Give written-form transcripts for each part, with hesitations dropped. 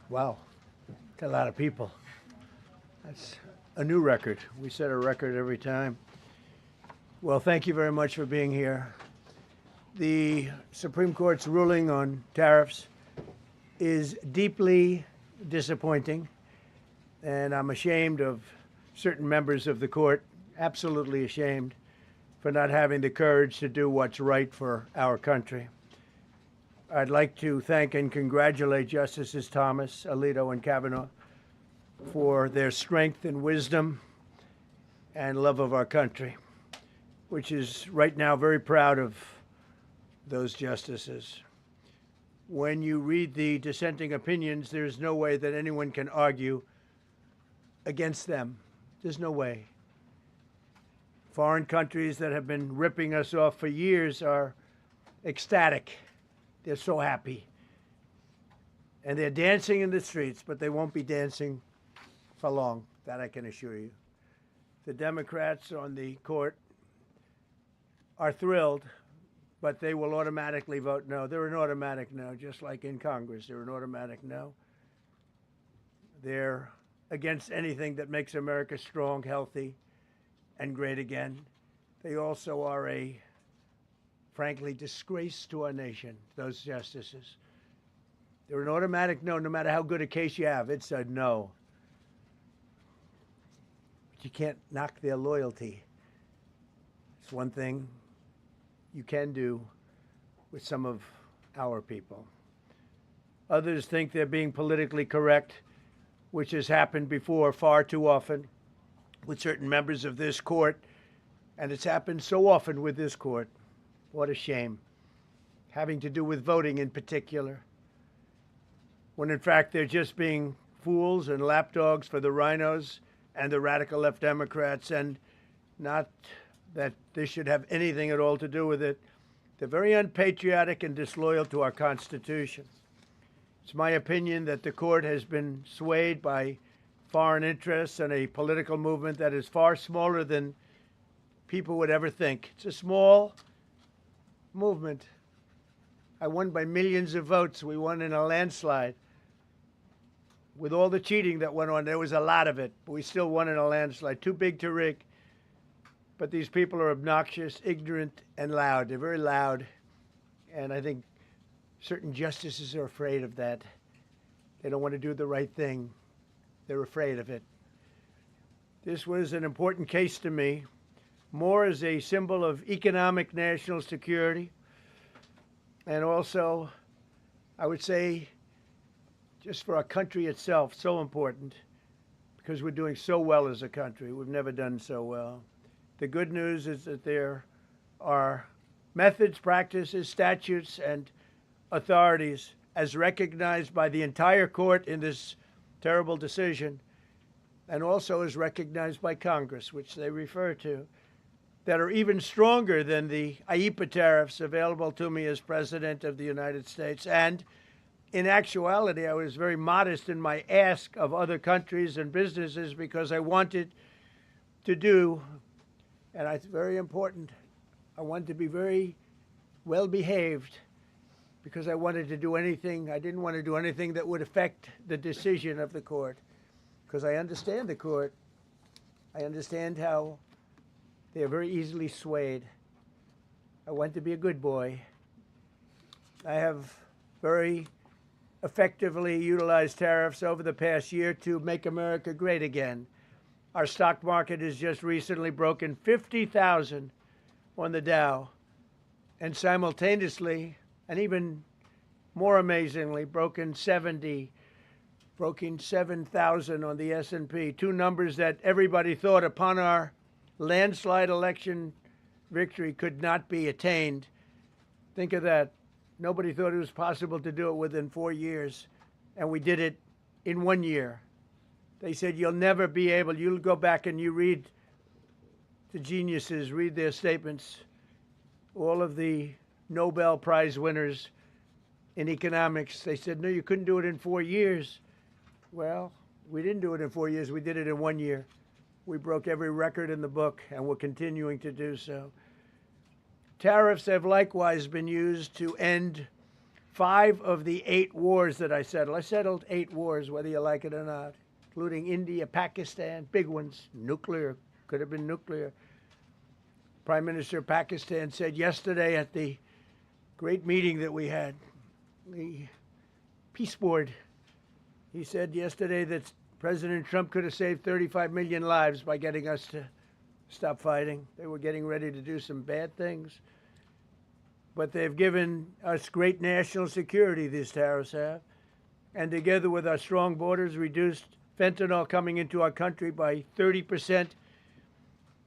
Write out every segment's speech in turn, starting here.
Wow, that's a lot of people. That's a new record. We set a record every time. Well, thank you very much for being here. The Supreme Court's ruling on tariffs is deeply disappointing, and I'm ashamed of certain members of the court, absolutely ashamed, for not having the courage to do what's right for our country. I'd like to thank and congratulate Justices Thomas, Alito, and Kavanaugh for their strength and wisdom and love of our country, which is right now very proud of those justices. When you read the dissenting opinions, there's no way that anyone can argue against them. There's no way. Foreign countries that have been ripping us off for years are ecstatic. They're so happy. And they're dancing in the streets, but they won't be dancing for long, that I can assure you. The Democrats on the court are thrilled, but they will automatically vote no. They're an automatic no, just like in Congress. They're an automatic no. They're against anything that makes America strong, healthy, and great again. They also are a, frankly, disgrace to our nation, those justices. They're an automatic no, no matter how good a case you have. It's a no. But you can't knock their loyalty. It's one thing you can do with some of our people. Others think they're being politically correct, which has happened before far too often with certain members of this court, and it's happened so often with this court. What a shame. Having to do with voting in particular, when in fact they're just being fools and lapdogs for the rhinos and the radical left Democrats, and not that this should have anything at all to do with it. They're very unpatriotic and disloyal to our Constitution. It's my opinion that the court has been swayed by foreign interests and a political movement that is far smaller than people would ever think. It's a small movement. I won by millions of votes. We won in a landslide. With all the cheating that went on, there was a lot of it, but we still won in a landslide. Too big to rig. But these people are obnoxious, ignorant, and loud. They're very loud. And I think certain justices are afraid of that. They don't want to do the right thing. They're afraid of it. This was an important case to me, more as a symbol of economic national security, and also, I would say, just for our country itself, so important, because we're doing so well as a country. We've never done so well. The good news is that there are methods, practices, statutes, and authorities, as recognized by the entire court in this terrible decision, and also as recognized by Congress, which they refer to, that are even stronger than the IEEPA tariffs available to me as President of the United States. And in actuality, I was very modest in my ask of other countries and businesses because I wanted to do, and it's very important, I wanted to be very well behaved because I wanted to do anything, I didn't want to do anything that would affect the decision of the court, because I understand the court. I understand how they are very easily swayed. I want to be a good boy. I have very effectively utilized tariffs over the past year to make America great again. Our stock market has just recently broken 50,000 on the Dow, and simultaneously, and even more amazingly, broken 7,000 on the S&P, two numbers that everybody thought upon our landslide election victory could not be attained. Think of that. Nobody thought it was possible to do it within 4 years, and we did it in 1 year. They said, you'll never be able, you'll go back and you read the geniuses, read their statements, all of the Nobel Prize winners in economics. They said, no, you couldn't do it in 4 years. Well, we didn't do it in 4 years. We did it in 1 year. We broke every record in the book, and we're continuing to do so. Tariffs have likewise been used to end 5 of the 8 wars that I settled. I settled 8 wars, whether you like it or not, including India, Pakistan, big ones, nuclear, could have been nuclear. Prime Minister of Pakistan said yesterday at the great meeting that we had, the Peace Board, he said yesterday that President Trump could have saved 35 million lives by getting us to stop fighting. They were getting ready to do some bad things. But they've given us great national security, these tariffs have. And together with our strong borders, reduced fentanyl coming into our country by 30%.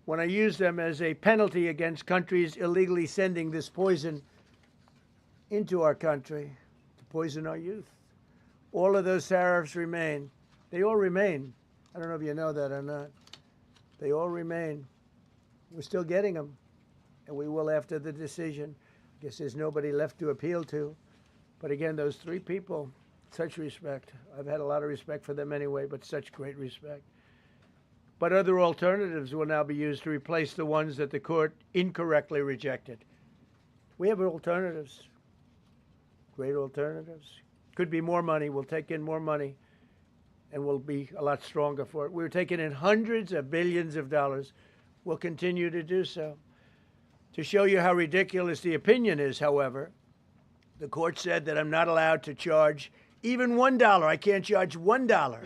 When I use them as a penalty against countries illegally sending this poison into our country to poison our youth. All of those tariffs remain. They all remain. I don't know if you know that or not. They all remain. We're still getting them, and we will after the decision. I guess there's nobody left to appeal to. But again, those 3 people, such respect. I've had a lot of respect for them anyway, but such great respect. But other alternatives will now be used to replace the ones that the court incorrectly rejected. We have alternatives, great alternatives. Could be more money. We'll take in more money, and we'll be a lot stronger for it. We're taking in hundreds of billions of dollars. We'll continue to do so. To show you how ridiculous the opinion is, however, the court said that I'm not allowed to charge even $1. I can't charge $1.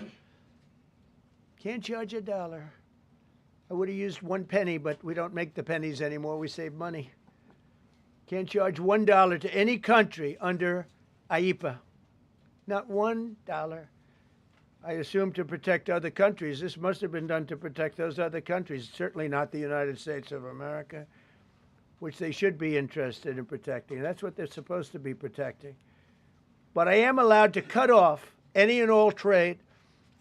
Can't charge $1. I would have used 1 penny, but we don't make the pennies anymore. We save money. Can't charge $1 to any country under IEPA. Not $1. I assume to protect other countries. This must have been done to protect those other countries, certainly not the United States of America, which they should be interested in protecting. That's what they're supposed to be protecting. But I am allowed to cut off any and all trade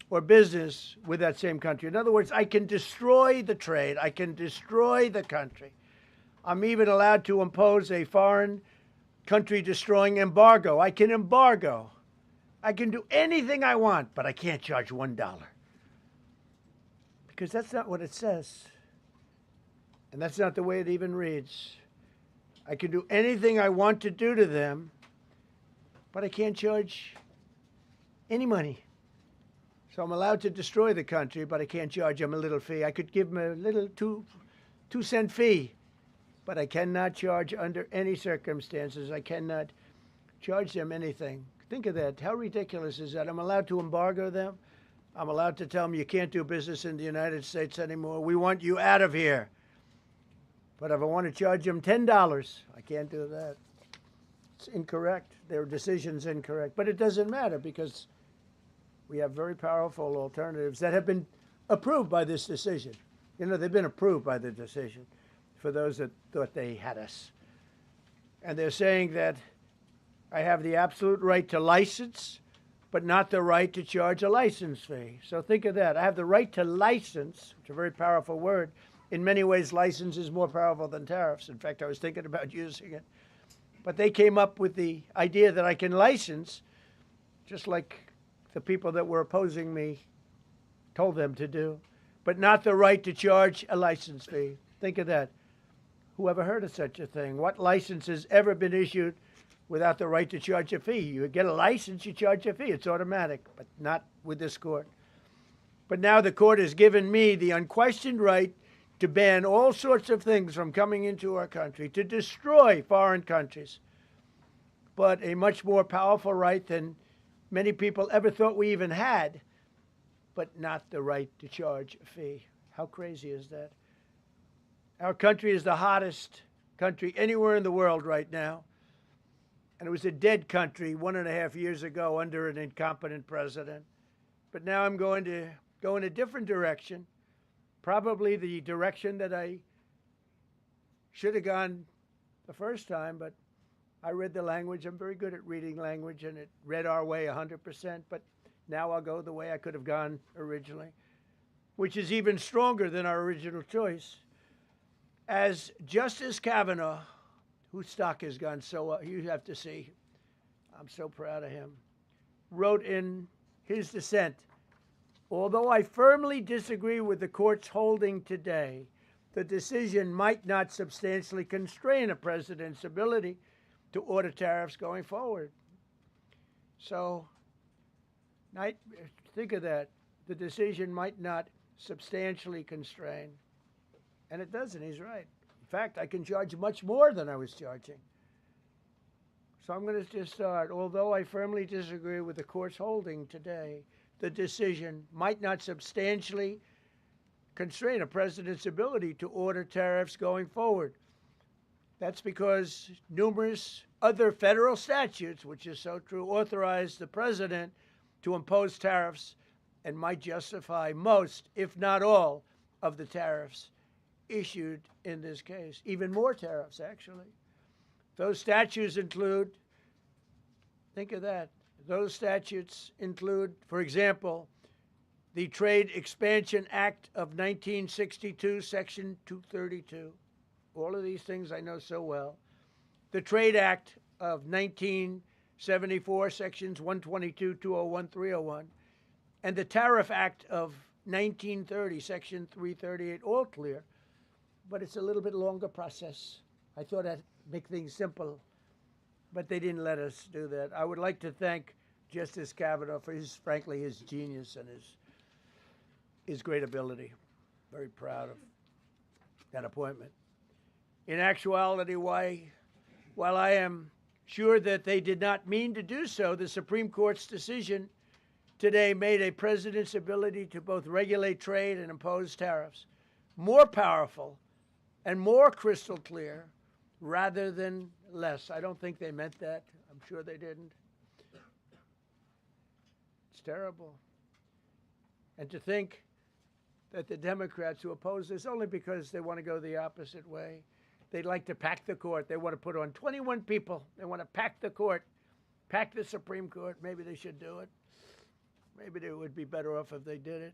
or business with that same country. In other words, I can destroy the trade. I can destroy the country. I'm even allowed to impose a foreign country-destroying embargo. I can embargo. I can do anything I want, but I can't charge $1. Because that's not what it says. And that's not the way it even reads. I can do anything I want to do to them, but I can't charge any money. So I'm allowed to destroy the country, but I can't charge them a little fee. I could give them a little 2-cent fee, but I cannot charge under any circumstances. I cannot charge them anything. Think of that. How ridiculous is that? I'm allowed to embargo them. I'm allowed to tell them you can't do business in the United States anymore. We want you out of here. But if I want to charge them $10, I can't do that. It's incorrect. Their decision's incorrect. But it doesn't matter because we have very powerful alternatives that have been approved by this decision. You know, they've been approved by the decision for those that thought they had us. And they're saying that I have the absolute right to license, but not the right to charge a license fee. So think of that. I have the right to license, which is a very powerful word. In many ways, license is more powerful than tariffs. In fact, I was thinking about using it. But they came up with the idea that I can license, just like the people that were opposing me told them to do, but not the right to charge a license fee. Think of that. Who ever heard of such a thing? What license has ever been issued without the right to charge a fee? You get a license, you charge a fee. It's automatic, but not with this court. But now the court has given me the unquestioned right to ban all sorts of things from coming into our country, to destroy foreign countries, but a much more powerful right than many people ever thought we even had, but not the right to charge a fee. How crazy is that? Our country is the hottest country anywhere in the world right now. And it was a dead country 1.5 years ago under an incompetent president. But now I'm going to go in a different direction, probably the direction that I should have gone the first time, but I read the language. I'm very good at reading language, and it read our way 100%, but now I'll go the way I could have gone originally, which is even stronger than our original choice. As Justice Kavanaugh, whose stock has gone so up, you have to see, I'm so proud of him, wrote in his dissent, although I firmly disagree with the court's holding today, the decision might not substantially constrain a president's ability to order tariffs going forward. So think of that. The decision might not substantially constrain. And it doesn't. He's right. In fact, I can charge much more than I was charging. So I'm going to just start. Although I firmly disagree with the court's holding today, the decision might not substantially constrain a president's ability to order tariffs going forward. That's because numerous other federal statutes, which is so true, authorize the president to impose tariffs and might justify most, if not all, of the tariffs issued in this case. Even more tariffs, actually. Those statutes include, think of that, those statutes include, for example, the Trade Expansion Act of 1962, Section 232. All of these things I know so well. The Trade Act of 1974, Sections 122, 201, 301. And the Tariff Act of 1930, Section 338, all clear. But it's a little bit longer process. I thought I'd make things simple, but they didn't let us do that. I would like to thank Justice Kavanaugh for frankly, his genius and his great ability. Very proud of that appointment. In actuality, while I am sure that they did not mean to do so, the Supreme Court's decision today made a president's ability to both regulate trade and impose tariffs more powerful and more crystal clear rather than less. I don't think they meant that. I'm sure they didn't. It's terrible. And to think that the Democrats who oppose this only because they want to go the opposite way, they'd like to pack the court. They want to put on 21 people. They want to pack the court, pack the Supreme Court. Maybe they should do it. Maybe they would be better off if they did it.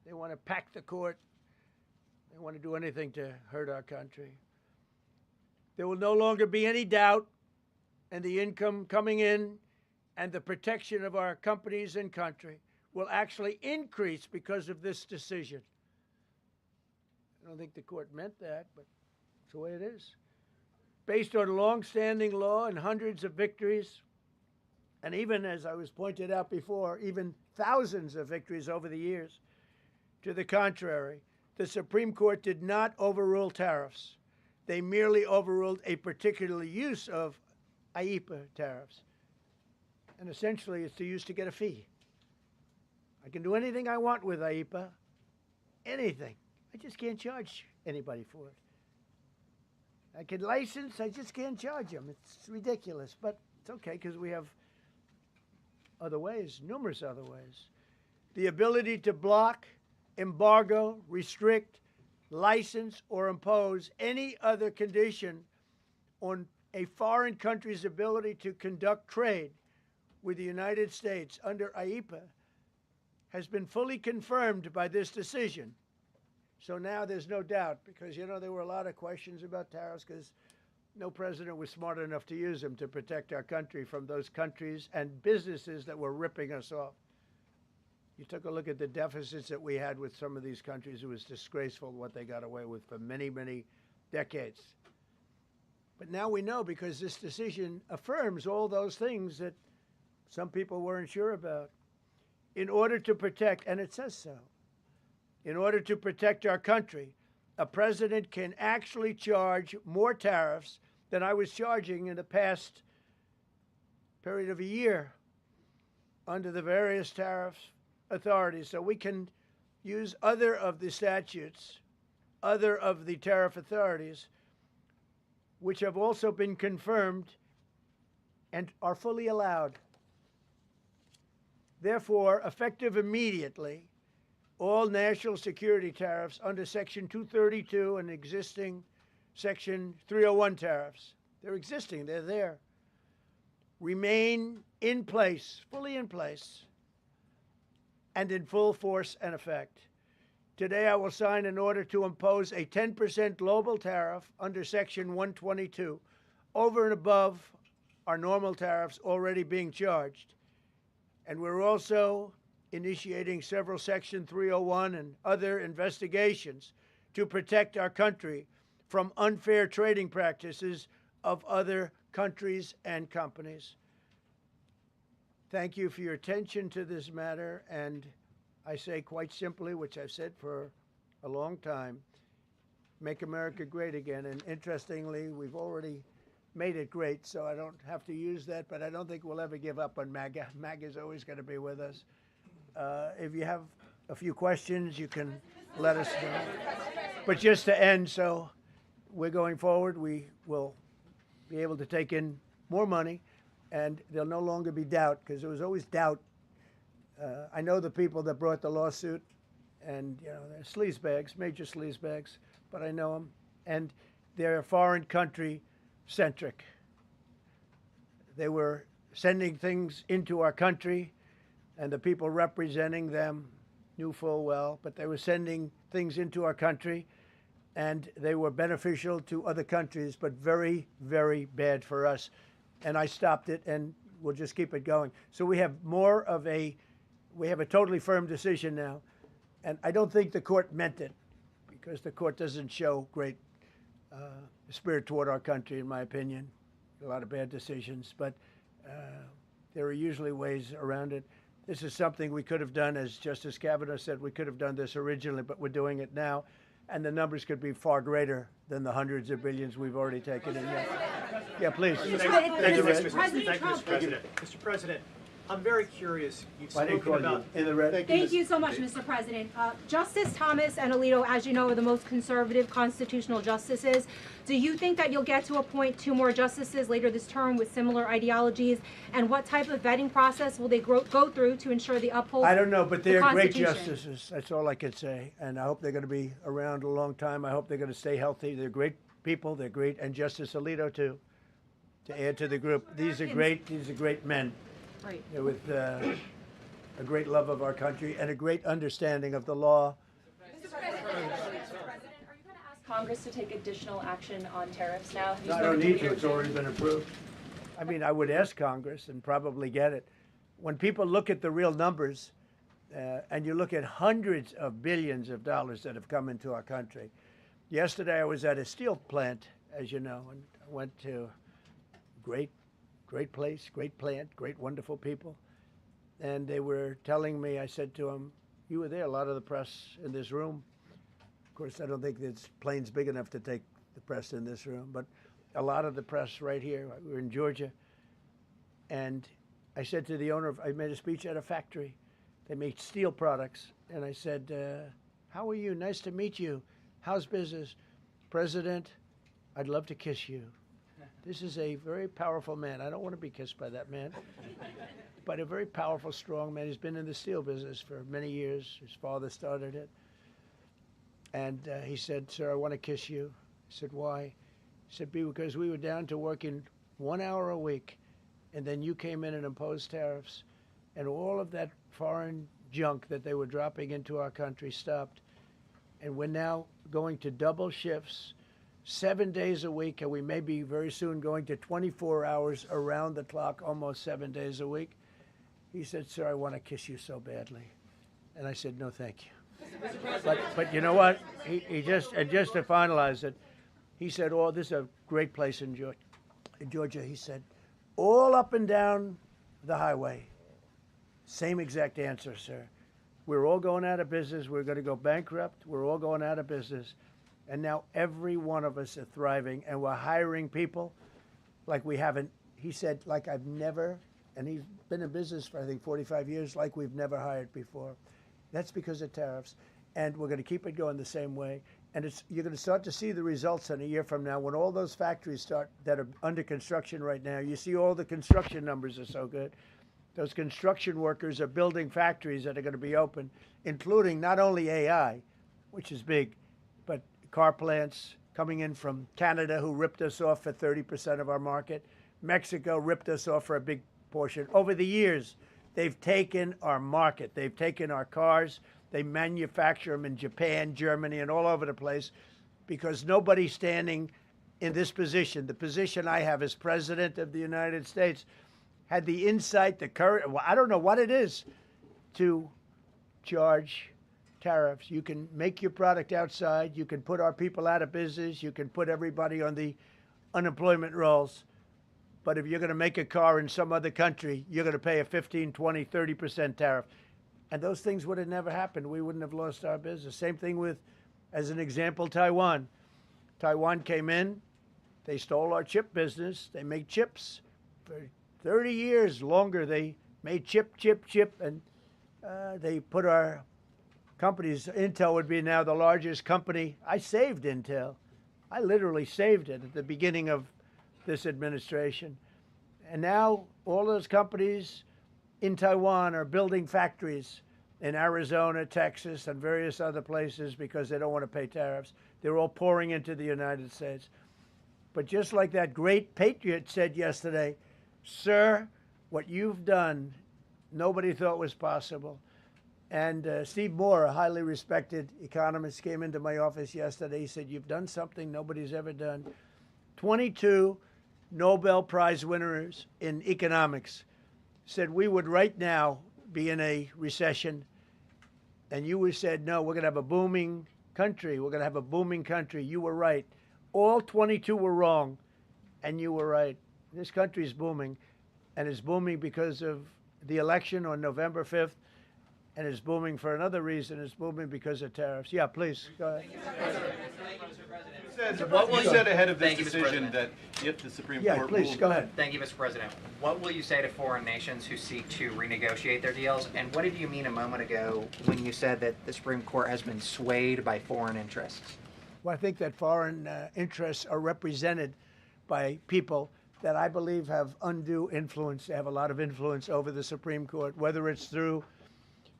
They want to pack the court. They want to do anything to hurt our country. There will no longer be any doubt, and the income coming in and the protection of our companies and country will actually increase because of this decision. I don't think the court meant that, but it's the way it is. Based on long-standing law and hundreds of victories, and even, as I was pointed out before, even thousands of victories over the years, to the contrary, the Supreme Court did not overrule tariffs. They merely overruled a particular use of IEEPA tariffs. And essentially, it's used to get a fee. I can do anything I want with IEEPA, anything. I just can't charge anybody for it. I can license, I just can't charge them. It's ridiculous, but it's okay because we have other ways, numerous other ways. The ability to block, embargo, restrict, license, or impose any other condition on a foreign country's ability to conduct trade with the United States under IEEPA has been fully confirmed by this decision. So now there's no doubt, because, you know, there were a lot of questions about tariffs because no president was smart enough to use them to protect our country from those countries and businesses that were ripping us off. You took a look at the deficits that we had with some of these countries. It was disgraceful what they got away with for many, many decades. But now we know, because this decision affirms all those things that some people weren't sure about. In order to protect, and it says so, in order to protect our country, a president can actually charge more tariffs than I was charging in the past period of a year under the various tariff authorities. So we can use other of the statutes, other of the tariff authorities, which have also been confirmed and are fully allowed. Therefore, effective immediately, all national security tariffs under Section 232 and existing Section 301 tariffs, they're existing, they're there, remain in place, fully in place, and in full force and effect. Today, I will sign an order to impose a 10% global tariff under Section 122 over and above our normal tariffs already being charged. And we're also initiating several Section 301 and other investigations to protect our country from unfair trading practices of other countries and companies. thank you for your attention to this matter. And I say quite simply, which I've said for a long time, make America great again. And interestingly, we've already made it great, so I don't have to use that, but I don't think we'll ever give up on MAGA. MAGA is always going to be with us. If you have a few questions, you can let us know. But just to end, so we're going forward. We will be able to take in more money, and there'll no longer be doubt, because there was always doubt. I know the people that brought the lawsuit, and they're sleazebags, major sleazebags, but I know them, and they're foreign country centric. They were sending things into our country, and the people representing them knew full well, but they were sending things into our country, and they were beneficial to other countries, but very, very bad for us. And I stopped it, and we'll just keep it going. So we have we have a totally firm decision now, and I don't think the court meant it, because the court doesn't show great spirit toward our country, in my opinion. A lot of bad decisions, but there are usually ways around it. This is something we could have done, as Justice Kavanaugh said, we could have done this originally, but we're doing it now, and the numbers could be far greater than the hundreds of billions we've already taken in. Yeah, please. Thank you, Mr. President. Mr. President, I'm very curious. You've spoken about in the red. Thank you so much, Mr. President. Justice Thomas and Alito, as you know, are the most conservative constitutional justices. Do you think that you'll get to appoint 2 more justices later this term with similar ideologies? And what type of vetting process will they go through to ensure they uphold? I don't know, but they're great justices. That's all I can say. And I hope they're going to be around a long time. I hope they're going to stay healthy. They're great people. They're great. And Justice Alito, too, to add to the group. These are great men. Right. With a great love of our country and a great understanding of the law. Mr. President, are you going to ask Congress to take additional action on tariffs now? No, I don't need to. It's already been approved. I mean, I would ask Congress and probably get it. When people look at the real numbers, and you look at hundreds of billions of dollars that have come into our country. Yesterday, I was at a steel plant, as you know, and I went to great place, great plant, great, wonderful people. And they were telling me, I said to them, you were there, a lot of the press in this room. Of course, I don't think this plane's big enough to take the press in this room, but a lot of the press right here. We were in Georgia. And I said to the owner, I made a speech at a factory. They make steel products. And I said, how are you? Nice to meet you. How's business? President, I'd love to kiss you. This is a very powerful man. I don't want to be kissed by that man, but a very powerful, strong man. He's been in the steel business for many years. His father started it. And he said, sir, I want to kiss you. I said, why? He said, because we were down to working 1 hour a week, and then you came in and imposed tariffs, and all of that foreign junk that they were dropping into our country stopped. And we're now going to double shifts, 7 days a week, and we may be very soon going to 24 hours around the clock, almost 7 days a week. He said, sir, I want to kiss you so badly. And I said, no, thank you. But you know what? He just to finalize it, he said, oh, this is a great place in Georgia. He said, all up and down the highway, same exact answer, sir. We're all going out of business. We're going to go bankrupt. We're all going out of business. And now every one of us are thriving, and we're hiring people like we haven't. He said, like I've never, and he's been in business for, I think, 45 years, like we've never hired before. That's because of tariffs. And we're going to keep it going the same way. And you're going to start to see the results in a year from now when all those factories start that are under construction right now. You see all the construction numbers are so good. Those construction workers are building factories that are going to be open, including not only AI, which is big, but car plants coming in from Canada, who ripped us off for 30% of our market. Mexico ripped us off for a big portion. Over the years, they've taken our market. They've taken our cars. They manufacture them in Japan, Germany, and all over the place because nobody's standing in this position. The position I have as President of the United States had the insight, the courage, well, I don't know what it is, to charge tariffs. You can make your product outside. You can put our people out of business. You can put everybody on the unemployment rolls. But if you're going to make a car in some other country, you're going to pay a 15, 20, 30% tariff. And those things would have never happened. We wouldn't have lost our business. Same thing with, as an example, Taiwan. Taiwan came in. They stole our chip business. They make chips. For 30 years longer, they made chip, and they put our companies. Intel would be now the largest company. I saved Intel. I literally saved it at the beginning of this administration. And now all those companies in Taiwan are building factories in Arizona, Texas, and various other places because they don't want to pay tariffs. They're all pouring into the United States. But just like that great patriot said yesterday, sir, what you've done, nobody thought was possible. And Steve Moore, a highly respected economist, came into my office yesterday. He said, you've done something nobody's ever done. 22 Nobel Prize winners in economics said we would right now be in a recession. And you said, no, we're going to have a booming country. We're going to have a booming country. You were right. All 22 were wrong, and you were right. This country is booming, and it's booming because of the election on November 5th, and it's booming for another reason. It's booming because of tariffs. Yeah, please, go ahead. You said ahead of this decision that if the Supreme Court ruled... Yeah, please, go ahead. Thank you, Mr. President. What will you say to foreign nations who seek to renegotiate their deals? And what did you mean a moment ago when you said that the Supreme Court has been swayed by foreign interests? Well, I think that foreign interests are represented by people that I believe have undue influence. They have a lot of influence over the Supreme Court, whether it's through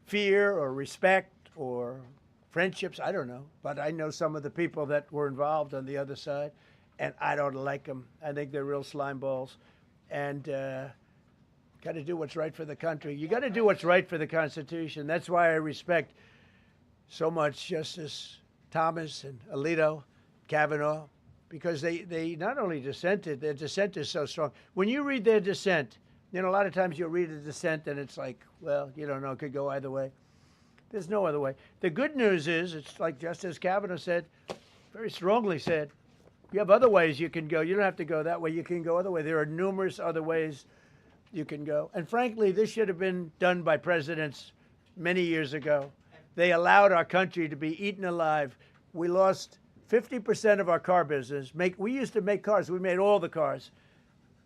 fear or respect or friendships, I don't know. But I know some of the people that were involved on the other side, and I don't like them. I think they're real slime balls. And got to do what's right for the country. You got to do what's right for the Constitution. That's why I respect so much Justice Thomas and Alito, Kavanaugh, because they not only dissented, their dissent is so strong. When you read their dissent, you know, a lot of times you'll read a dissent and it's like, well, you don't know, it could go either way. There's no other way. The good news is, it's like Justice Kavanaugh said, very strongly said, you have other ways you can go. You don't have to go that way. You can go other way. There are numerous other ways you can go. And frankly, this should have been done by presidents many years ago. They allowed our country to be eaten alive. We lost 50% of our car business. We used to make cars. We made all the cars.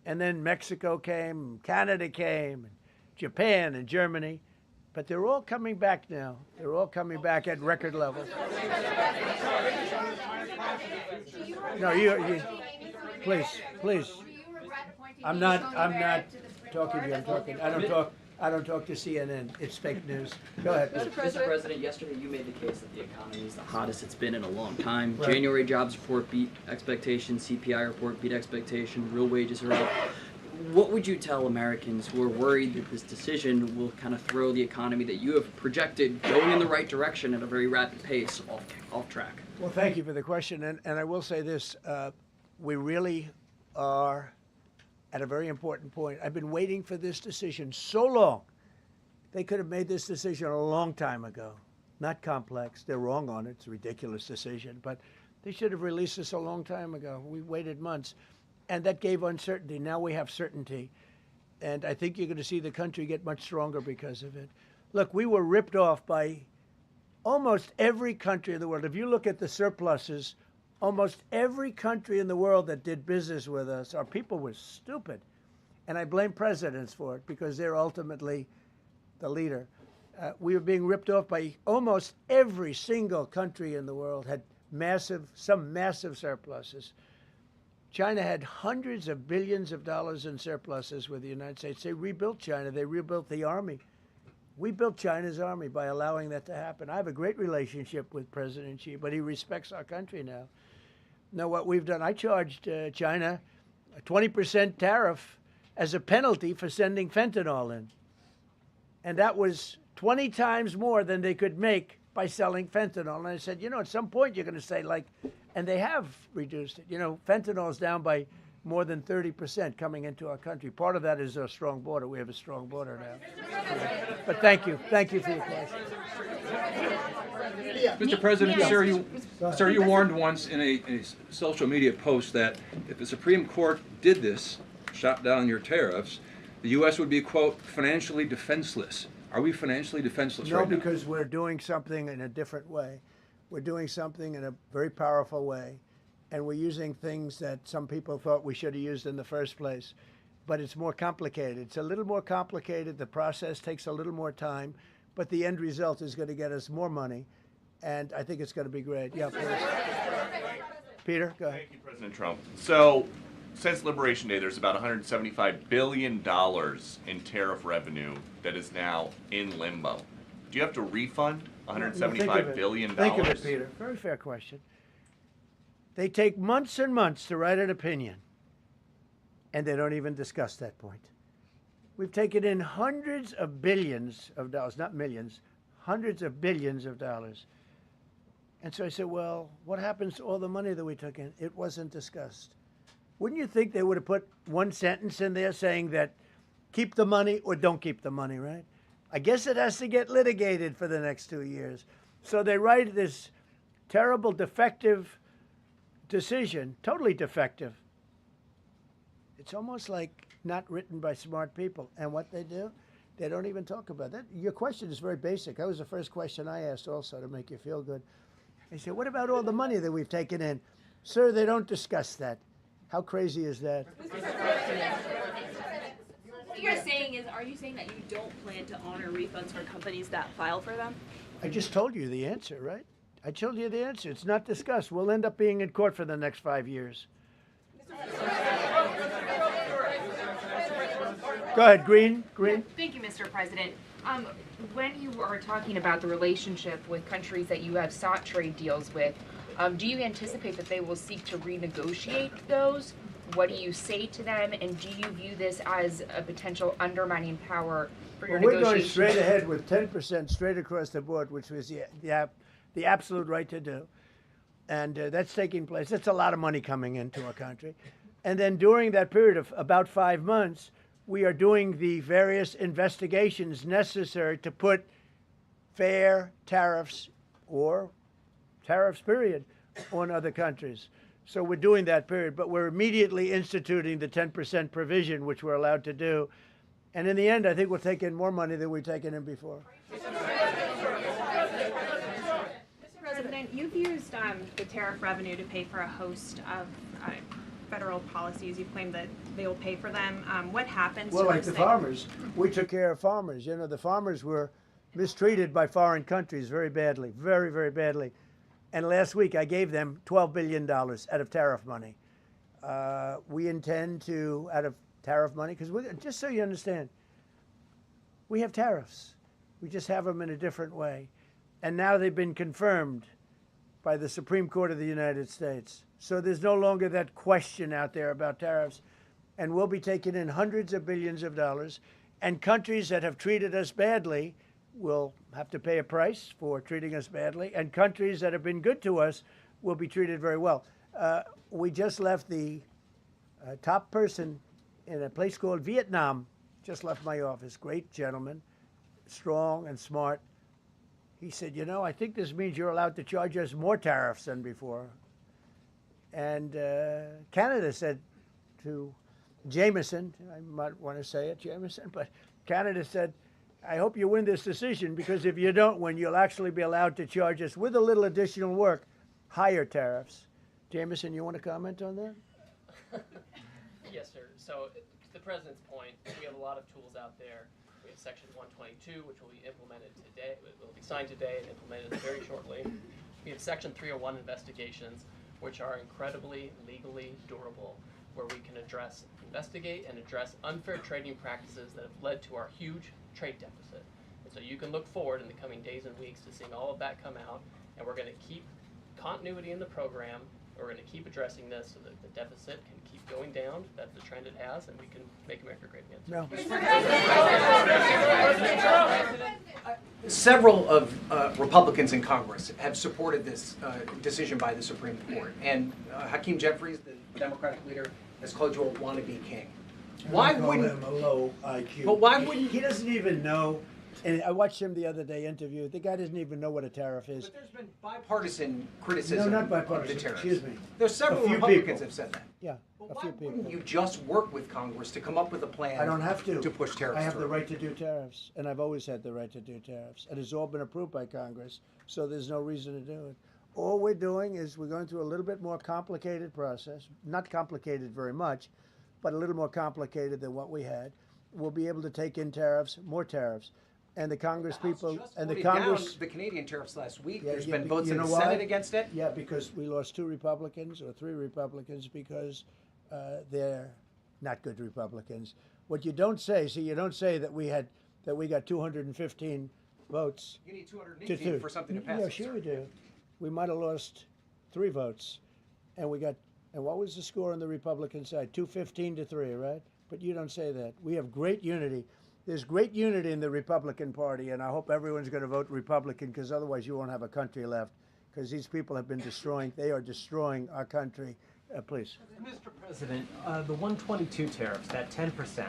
And then Mexico came, Canada came, Japan and Germany. But they're all coming back now. They're all coming back at record levels. No, you please. I'm not talking to you. I don't talk to CNN. It's fake news. Go ahead. Mr. President, yesterday you made the case that the economy is the hottest it's been in a long time. Right. January jobs report beat expectations, CPI report beat expectation, real wages are up. What would you tell Americans who are worried that this decision will kind of throw the economy that you have projected going in the right direction at a very rapid pace off track? Well, thank you for the question. And I will say this, we really are at a very important point. I've been waiting for this decision so long. They could have made this decision a long time ago. Not complex. They're wrong on it. It's a ridiculous decision. But they should have released this a long time ago. We waited months. And that gave uncertainty. Now we have certainty. And I think you're going to see the country get much stronger because of it. Look, we were ripped off by almost every country in the world. If you look at the surpluses, almost every country in the world that did business with us, our people were stupid. And I blame presidents for it because they're ultimately the leader. We were being ripped off by almost every single country in the world had some massive surpluses. China had hundreds of billions of dollars in surpluses with the United States. They rebuilt China. They rebuilt the army. We built China's army by allowing that to happen. I have a great relationship with President Xi, but he respects our country now. Now, what we've done, I charged China a 20% tariff as a penalty for sending fentanyl in. And that was 20 times more than they could make by selling fentanyl. And I said, you know, at some point you're going to say, like, and they have reduced it. You know, fentanyl is down by more than 30% coming into our country. Part of that is a strong border. We have a strong border now. But thank you. Thank you for your question. Mr. President, sir, you warned once in a social media post that if the Supreme Court did this, shot down your tariffs, the U.S. would be, quote, financially defenseless. Are we financially defenseless right now? No, because we're doing something in a different way. We're doing something in a very powerful way, and we're using things that some people thought we should have used in the first place. But it's more complicated. It's a little more complicated. The process takes a little more time, but the end result is going to get us more money, and I think it's going to be great. Yeah, please. Peter, go ahead. Thank you, President Trump. So, since Liberation Day, there's about $175 billion in tariff revenue that is now in limbo. Do you have to refund $175 billion? Think of it, Peter. Very fair question. They take months and months to write an opinion, and they don't even discuss that point. We've taken in hundreds of billions of dollars, not millions, hundreds of billions of dollars. And so I said, well, what happens to all the money that we took in? It wasn't discussed. Wouldn't you think they would have put one sentence in there saying that keep the money or don't keep the money, right? I guess it has to get litigated for the next 2 years. So they write this terrible, defective decision, totally defective. It's almost like not written by smart people. And what they do, they don't even talk about that. Your question is very basic. That was the first question I asked also to make you feel good. They said, what about all the money that we've taken in? Sir, they don't discuss that. How crazy is that? What you're saying is, are you saying that you don't plan to honor refunds for companies that file for them? I just told you the answer, right? I told you the answer. It's not discussed. We'll end up being in court for the next 5 years. Go ahead, Green. Thank you, Mr. President. When you are talking about the relationship with countries that you have sought trade deals with, do you anticipate that they will seek to renegotiate those? What do you say to them? And do you view this as a potential undermining power for your We're going negotiations? straight ahead with 10% straight across the board, which was the absolute right to do. And that's taking place. That's a lot of money coming into our country. And then during that period of about 5 months, we are doing the various investigations necessary to put fair tariffs or tariffs, period, on other countries. So we're doing that period, but we're immediately instituting the 10% provision, which we're allowed to do. And in the end, I think we'll take in more money than we've taken in before. Mr. President, you've used the tariff revenue to pay for a host of federal policies. You claim that they will pay for them. What happens Well, to like those the things? farmers. We took care of farmers. You know, the farmers were mistreated by foreign countries very badly, very, very badly. And last week I gave them $12 billion out of tariff money. We intend to, out of tariff money, because just so you understand, we have tariffs. We just have them in a different way. And now they've been confirmed by the Supreme Court of the United States. So there's no longer that question out there about tariffs. And we'll be taking in hundreds of billions of dollars. And countries that have treated us badly will have to pay a price for treating us badly. And countries that have been good to us will be treated very well. We just left the top person in a place called Vietnam, just left my office. Great gentleman, strong and smart. He said, you know, I think this means you're allowed to charge us more tariffs than before. And Canada said to Jameson, I might want to say it, Jameson, but Canada said, I hope you win this decision, because if you don't win, you'll actually be allowed to charge us, with a little additional work, higher tariffs. Jameson, you want to comment on that? Yes, sir. So, to the President's point, we have a lot of tools out there. We have Section 122, which will be implemented today. It will be signed today and implemented very shortly. We have Section 301 investigations, which are incredibly legally durable, where we can investigate and address unfair trading practices that have led to our huge trade deficit. And so you can look forward in the coming days and weeks to seeing all of that come out, and we're going to keep continuity in the program. We're going to keep addressing this so that the deficit can keep going down. That's the trend it has, and we can make America great again. No. Several of Republicans in Congress have supported this decision by the Supreme Court, and Hakeem Jeffries, the Democratic leader, has called you a wannabe king. Why wouldn't him a low IQ? But why wouldn't he doesn't even know And I watched him the other day interview. The guy doesn't even know what a tariff is. But there's been bipartisan criticism No, not bipartisan. of the tariffs. Excuse me. There's several A few Republicans people. have said that. Yeah, But a why few people. wouldn't you just work with Congress to come up with a plan? I don't have to push tariffs I have through? the right to do tariffs, and I've always had the right to do tariffs, and it's all been approved by Congress, so there's no reason to do it. All we're doing is we're going through a little bit more complicated process, not complicated very much, but a little more complicated than what we had. We'll be able to take in tariffs, more tariffs, and the Congress people and the Congress. Down the Canadian tariffs last week. Yeah, There's yeah, been votes you in the know why? Senate against it. Yeah, because we lost 2 Republicans or 3 Republicans because they're not good Republicans. What you don't say, you don't say that we got 215 votes. You need 218 for something to pass. Yeah, sure we do. We might have lost 3 votes, and we got. And what was the score on the Republican side? 215 to 3, right? But you don't say that. We have great unity. There's great unity in the Republican Party, and I hope everyone's going to vote Republican, because otherwise you won't have a country left. Because these people have been destroying. They are destroying our country. Please. Mr. President, the 122 tariffs, that 10%.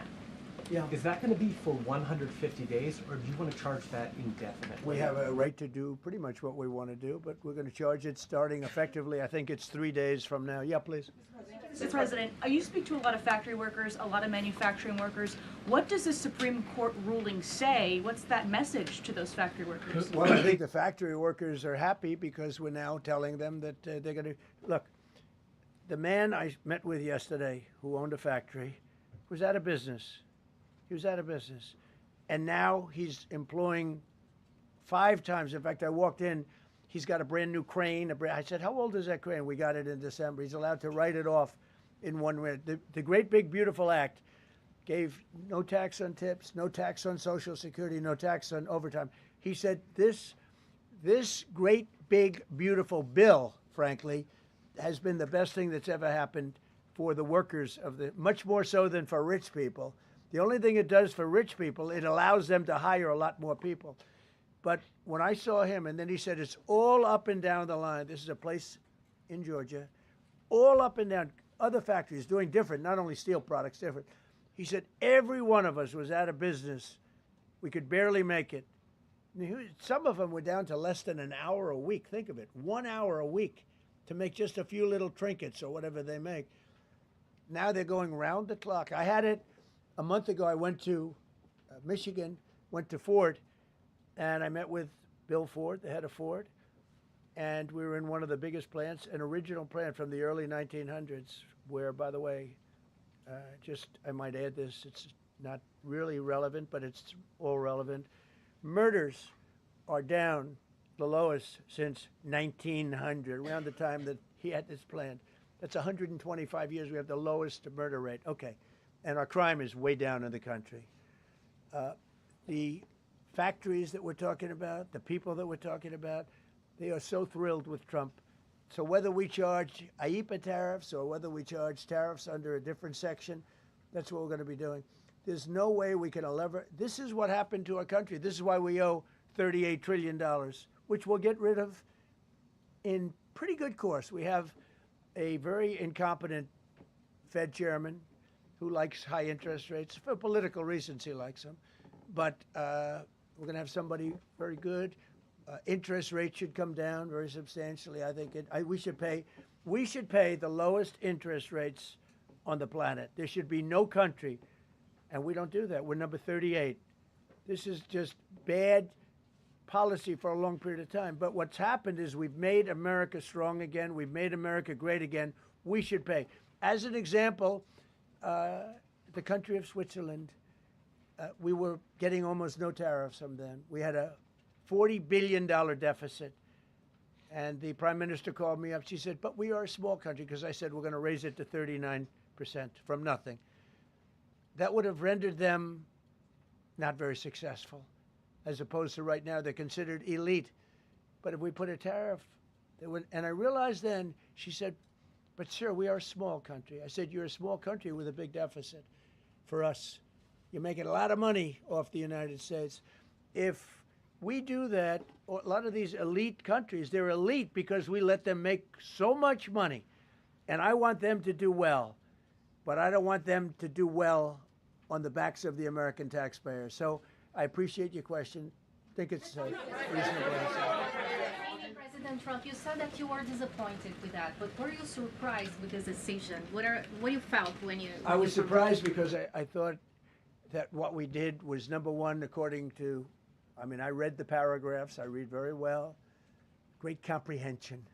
Yeah. Is that going to be for 150 days, or do you want to charge that indefinitely? We have a right to do pretty much what we want to do, but we're going to charge it starting effectively. I think it's 3 days from now. Yeah, please. Mr. President, you speak to a lot of factory workers, a lot of manufacturing workers. What does the Supreme Court ruling say? What's that message to those factory workers? Well, I think the factory workers are happy because we're now telling them that they're going to look. The man I met with yesterday, who owned a factory, was out of business. He was out of business. And now he's employing 5 times. In fact, I walked in, he's got a brand new crane. I said, how old is that crane? We got it in December. He's allowed to write it off in 1 minute. The Great Big Beautiful Act gave no tax on tips, no tax on Social Security, no tax on overtime. He said this great big beautiful bill, frankly, has been the best thing that's ever happened for the workers much more so than for rich people. The only thing it does for rich people, it allows them to hire a lot more people. But when I saw him, and then he said, it's all up and down the line. This is a place in Georgia, all up and down, other factories doing different, not only steel products, different. He said, every one of us was out of business. We could barely make it. Some of them were down to less than an hour a week. Think of it, 1 hour a week to make just a few little trinkets or whatever they make. Now they're going round the clock. I had it a month ago. I went to Michigan, went to Ford, and I met with Bill Ford, the head of Ford, and we were in one of the biggest plants, an original plant from the early 1900s, where, by the way, I might add this, it's not really relevant, but it's all relevant. Murders are down the lowest since 1900, around the time that he had this plant. That's 125 years. We have the lowest murder rate. Okay. And our crime is way down in the country. The factories that we're talking about, the people that we're talking about, they are so thrilled with Trump. So whether we charge IEEPA tariffs or whether we charge tariffs under a different section, that's what we're going to be doing. There's no way we can lever. This is what happened to our country. This is why we owe $38 trillion, which we'll get rid of in pretty good course. We have a very incompetent Fed chairman who likes high interest rates. For political reasons, he likes them. But we're going to have somebody very good. Interest rates should come down very substantially. I think we should pay the lowest interest rates on the planet. There should be no country, and we don't do that. We're number 38. This is just bad policy for a long period of time. But what's happened is we've made America strong again. We've made America great again. We should pay. As an example, the country of Switzerland, we were getting almost no tariffs from them. We had a $40 billion deficit. And the prime minister called me up. She said, but we are a small country, because I said we're going to raise it to 39% from nothing. That would have rendered them not very successful, as opposed to right now they're considered elite. But if we put a tariff, they would, and I realized then, she said, but sir, we are a small country. I said, you're a small country with a big deficit. For us, you're making a lot of money off the United States. If we do that, a lot of these elite countries, they're elite because we let them make so much money. And I want them to do well, but I don't want them to do well on the backs of the American taxpayer. So I appreciate your question. I think it's a reasonable answer. President Trump, you said that you were disappointed with that, but were you surprised with this decision? What you felt when you? I was surprised because I thought that what we did was, number one, according to, I mean, I read the paragraphs. I read very well. Great comprehension.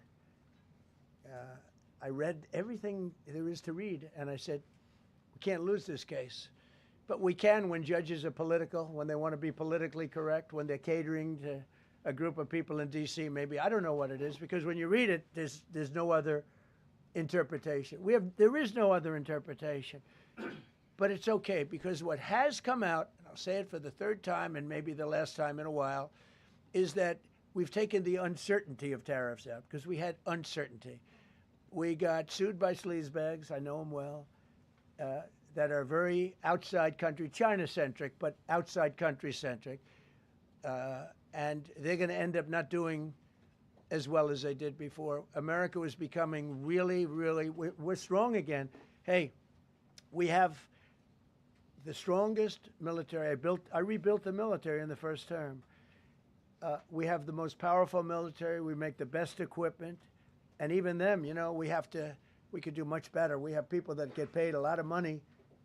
I read everything there is to read, and I said, we can't lose this case. But we can when judges are political, when they want to be politically correct, when they're catering to a group of people in D.C. maybe. I don't know what it is, because when you read it, there's no other interpretation. There is no other interpretation. But it's okay, because what has come out, and I'll say it for the third time and maybe the last time in a while, is that we've taken the uncertainty of tariffs out, because we had uncertainty. We got sued by sleazebags, I know them well, that are very outside country, China-centric, but outside country-centric. And they're going to end up not doing as well as they did before. America was becoming really, really, we're strong again. Hey, we have the strongest military. I rebuilt the military in the first term. We have the most powerful military. We make the best equipment. And even them, you know, we could do much better. We have people that get paid a lot of money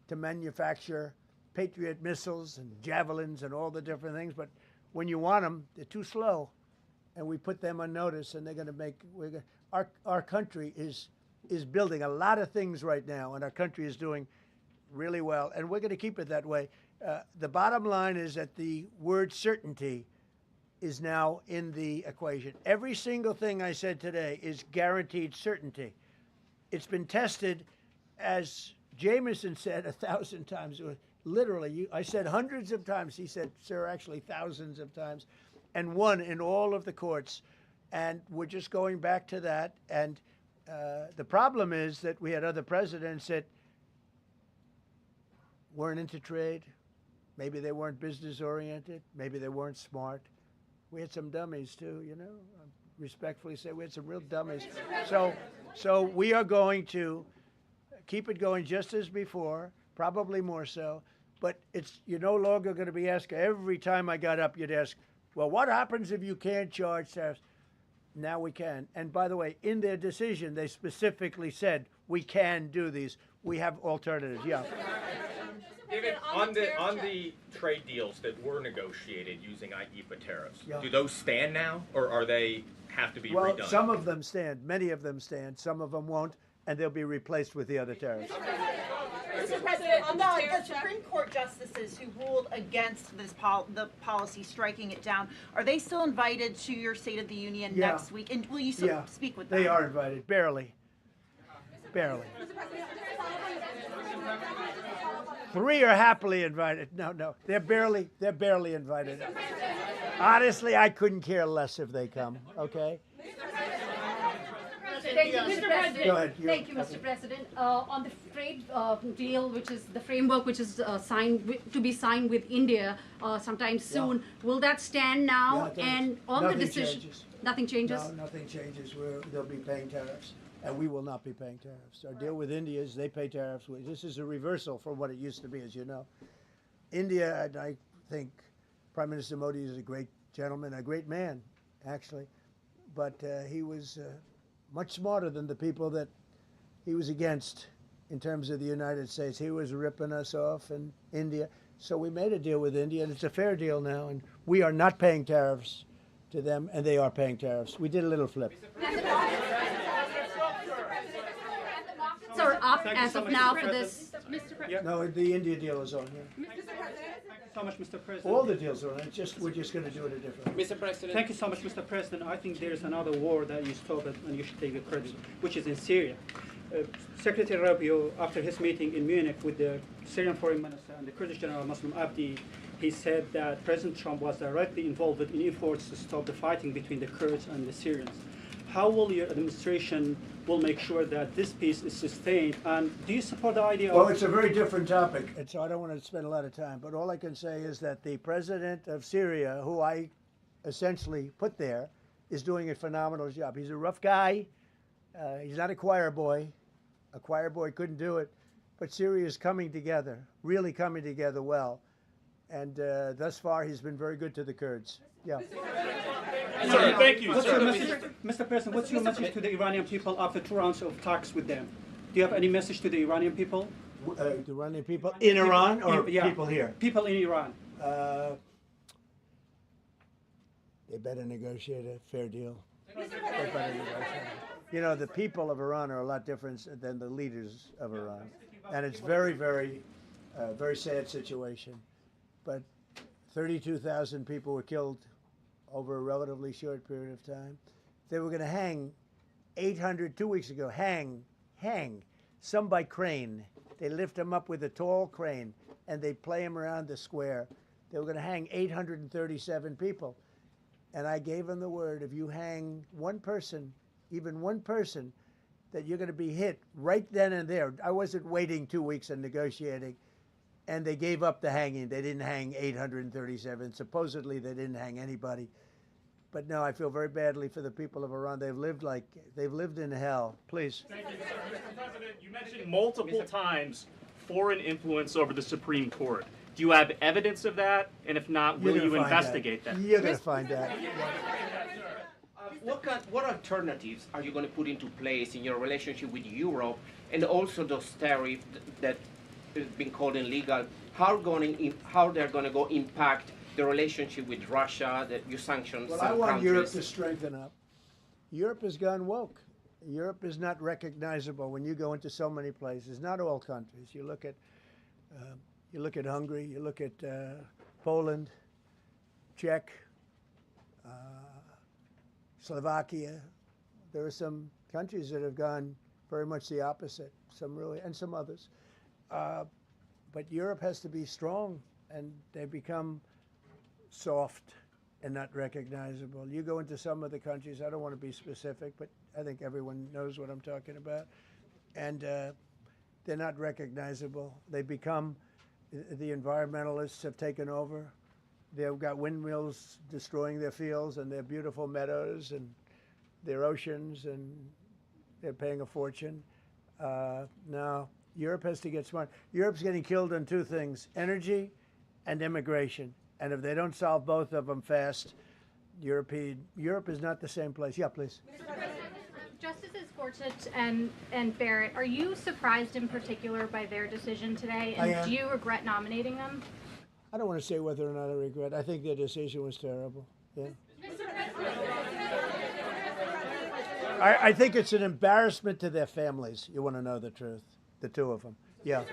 to manufacture Patriot missiles and javelins and all the different things. But when you want them, they're too slow. And we put them on notice, and they're going to make, our country is building a lot of things right now, and our country is doing really well. And we're going to keep it that way. The bottom line is that the word certainty is now in the equation. Every single thing I said today is guaranteed certainty. It's been tested, as Jameson said 1,000 times. Literally, I said hundreds of times. He said, sir, actually thousands of times, and won in all of the courts. And we're just going back to that. And the problem is that we had other presidents that weren't into trade. Maybe they weren't business oriented. Maybe they weren't smart. We had some dummies too, you know. I respectfully say we had some real dummies. So we are going to keep it going just as before, probably more so. But you're no longer going to be asked, every time I got up, you'd ask, well, what happens if you can't charge tariffs? Now we can. And by the way, in their decision, they specifically said, we can do these. We have alternatives, yeah. David, on the trade deals that were negotiated using IEEPA tariffs, Yeah. do those stand now, or are they have to be Well, redone? some of them stand. Many of them stand. Some of them won't, and they'll be replaced with the other tariffs. Mr. President, the Supreme Court justices who ruled against this the policy, striking it down, are they still invited to your State of the Union Yeah. next week? And will you still speak with them? They are invited, barely. Barely. 3 are happily invited. No, they're barely invited. Honestly, I couldn't care less if they come, okay? Thank you, Mr. President. Go ahead. Thank you, Mr. President. On the trade deal, which is the framework which is to be signed with India sometime soon, will that stand now? Yeah, and on nothing the decision, changes. Nothing changes. No, nothing changes. They'll be paying tariffs, and we will not be paying tariffs. Our deal with India is they pay tariffs. This is a reversal from what it used to be, as you know. India, and I think Prime Minister Modi is a great gentleman, a great man, actually, but he was much smarter than the people that he was against in terms of the United States. He was ripping us off in India. So we made a deal with India, and it's a fair deal now, and we are not paying tariffs to them, and they are paying tariffs. We did a little flip. Are up as of now for this. No, the India deal is on here. Thank you so much, Mr. President. All the deals are on. We're just going to do it a different way. Mr. President. Thank you so much, Mr. President. I think there is another war that you stopped and you should take the credit, which is in Syria. Secretary Rubio, after his meeting in Munich with the Syrian Foreign Minister and the Kurdish General Muslim Abdi, he said that President Trump was directly involved in efforts to stop the fighting between the Kurds and the Syrians. How will your administration make sure that this peace is sustained? And do you support the idea Well, it's a very different topic, and so I don't want to spend a lot of time. But all I can say is that the president of Syria, who I essentially put there, is doing a phenomenal job. He's a rough guy. He's not a choir boy. A choir boy couldn't do it. But Syria is coming together, really coming together well. And thus far, he's been very good to the Kurds. Yeah. Sir, thank you. Mr. President, what's your message to the Iranian people after 2 rounds of talks with them? Do you have any message to the Iranian people? The Iranian people in Iran or people here? People in Iran. They better negotiate a fair deal. They better negotiate. You know, the people of Iran are a lot different than the leaders of Iran. And it's very, very, very sad situation. But 32,000 people were killed over a relatively short period of time. They were going to hang 800, 2 weeks ago, hang, some by crane. They lift them up with a tall crane, and they play them around the square. They were going to hang 837 people. And I gave them the word, if you hang one person, even one person, that you're going to be hit right then and there. I wasn't waiting 2 weeks and negotiating. And they gave up the hanging. They didn't hang 837. Supposedly, they didn't hang anybody. But no, I feel very badly for the people of Iran. They've lived in hell. Please. Thank you, sir. Mr. President, you mentioned multiple times foreign influence over the Supreme Court. Do you have evidence of that? And if not, will you investigate that? You're going to find out. What alternatives are you going to put into place in your relationship with Europe, and also those tariffs that have been called illegal? How they're going to go impact the relationship with Russia, that you sanction Well, some I want countries? Europe to strengthen up. Europe has gone woke. Europe is not recognizable when you go into so many places. Not all countries. You look at Hungary. You look at Poland, Czech, Slovakia. There are some countries that have gone very much the opposite. Some really, and some others. But Europe has to be strong, and they become soft and not recognizable. You go into some of the countries, I don't want to be specific, but I think everyone knows what I'm talking about, and they're not recognizable. They become, the environmentalists have taken over. They've got windmills destroying their fields and their beautiful meadows and their oceans, and they're paying a fortune. Now, Europe has to get smart. Europe's getting killed on 2 things, energy and immigration. And if they don't solve both of them fast, Europe is not the same place. Yeah, please. Justices Gorsuch and Barrett, are you surprised in particular by their decision today? I And am. do you regret nominating them? I don't want to say whether or not I regret. I think their decision was terrible. Yeah. I think it's an embarrassment to their families. You want to know the truth. The 2 of them. Yeah.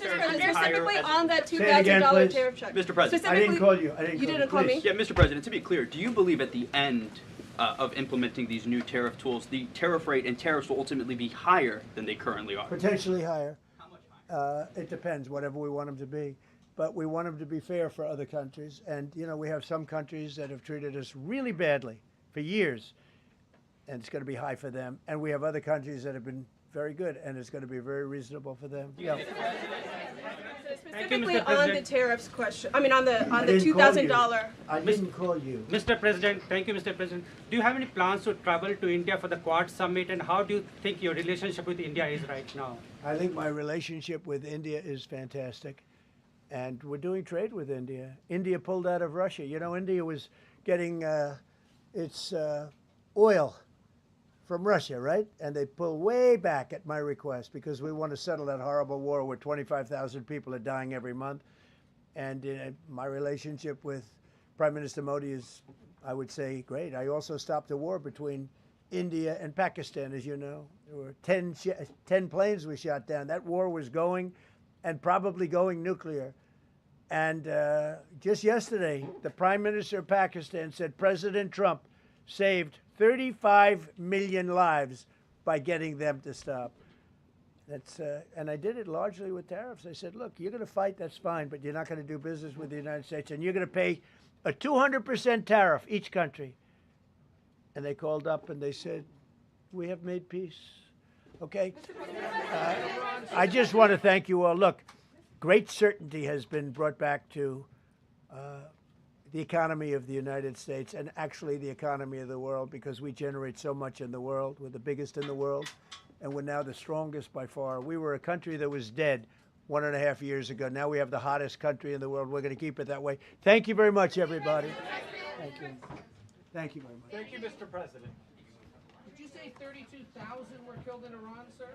Specifically on that $2,000 tariff check. Mr. President. I didn't call you. You didn't call me? Yeah, Mr. President, to be clear, do you believe at the end of implementing these new tariff tools, the tariff rate and tariffs will ultimately be higher than they currently are? Potentially higher. How much higher? It depends, whatever we want them to be. But we want them to be fair for other countries. And, you know, we have some countries that have treated us really badly for years, and it's going to be high for them. And we have other countries that have been very good, and it's going to be very reasonable for them. Yeah. Specifically on the tariffs question, I mean on the $2,000. I didn't call you. Mr. President, thank you, Mr. President. Do you have any plans to travel to India for the Quad Summit, and how do you think your relationship with India is right now? I think my relationship with India is fantastic, and we're doing trade with India. India pulled out of Russia. You know, India was getting its oil from Russia, right? And they pull way back at my request because we want to settle that horrible war where 25,000 people are dying every month. And my relationship with Prime Minister Modi is, I would say, great. I also stopped a war between India and Pakistan, as you know. There were 10 planes we shot down. That war was going, and probably going nuclear. And just yesterday, the Prime Minister of Pakistan said President Trump saved 35 million lives by getting them to stop. And I did it largely with tariffs. I said, look, you're going to fight, that's fine, but you're not going to do business with the United States, and you're going to pay a 200% tariff, each country. And they called up and they said, we have made peace. Okay? I just want to thank you all. Look, great certainty has been brought back to the economy of the United States, and actually the economy of the world, because we generate so much in the world. We're the biggest in the world, and we're now the strongest by far. We were a country that was dead. 1.5 years ago. Now we have the hottest country in the world. We're going to keep it that way. Thank you very much, everybody. Thank you. Thank you very much. Thank you, Mr. President. Did you say 32,000 were killed in Iran, sir?